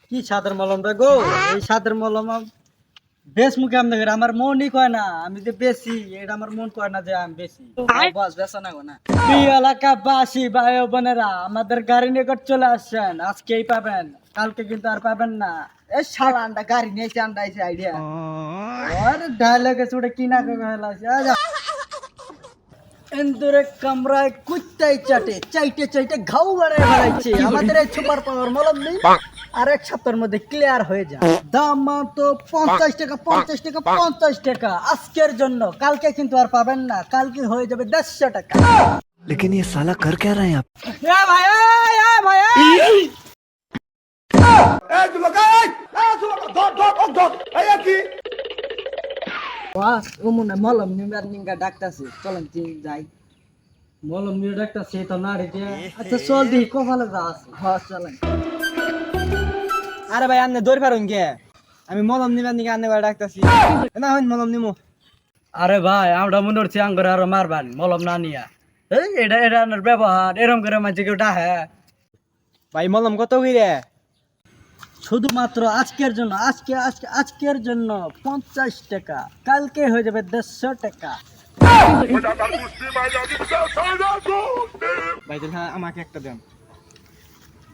কি সাদের মলম রে গো, এই সাদের মলম বেশ মুখে আমনে করে আমার মনই কয় না আমি যে বেশি, এটা আমার মন কয় না যে আমি বেশি। বস বেসা না গো না। প্রিয় এলাকাবাসী ভাই ও বোনেরা, আমাদের গাড়ি নিকট চলে আসছেন, আজকেই পাবেন, কালকে কিন্তু আর পাবেন না। এ শালা আন্ডা গাড়ি নিয়েছে আন্ডা আইছে আইডিয়া। और डायलॉग छोड़े की ना कहला आजा এন্দুরে কামরায় কুত্তাই চাটে চাইতে চাইতে ঘাও বাড়ায় বাড়াইছে। আমাদের এই সুপার পাওয়ার মলম নেই, আর এক সপ্তাহের মধ্যে ক্লিয়ার হয়ে যায়। দাম মাত্র 50 টাকা, 50 টাকা, 50 টাকা আজকের জন্য, কালকে কিন্তু আর পাবেন না, কালকে হয়ে যাবে 150 টাকা। लेकिन ये साला कर क्या रहे हैं आप? এ ভাই এ ভাই বাস ও মনে মলম নিবার নিঙ্গা ডাকতাছে, চলেন তিন যাই। মলম নিয়ে একটা সে তো না রে। আচ্ছা চল দি কপালে যা আছে। হ্যাঁ চলেন। আরে ভাই আপনি দৌড় পারুন কে? আমি মলম নিবার নিকে আন্নে করে ডাকতাছি না, হইন মলম নিমু। আরে ভাই আমরা মনে হচ্ছে আঙ্গরে আরো মারবান মলম না নিয়া। এই এটা এটা ব্যবহার এরকম করে মাঝে কেউ ডাহে। ভাই মলম কত কইরে? শুধুমাত্র আজকের জন্য, আজকের জন্য 50 টাকা, কালকে হয়ে যাবে 150 টাকা। ভাই তাহলে আমাকে একটা দেন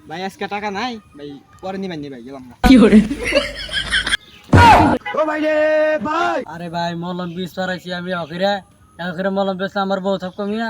ভাই, আজকে টাকা নাই ভাই, পরে নিবেন নি ভাই, গেলাম না। আরে ভাই মলম বিষ পারাইছি আমি, অখিরে মলম বেচলে আমার বউ সব কমিয়া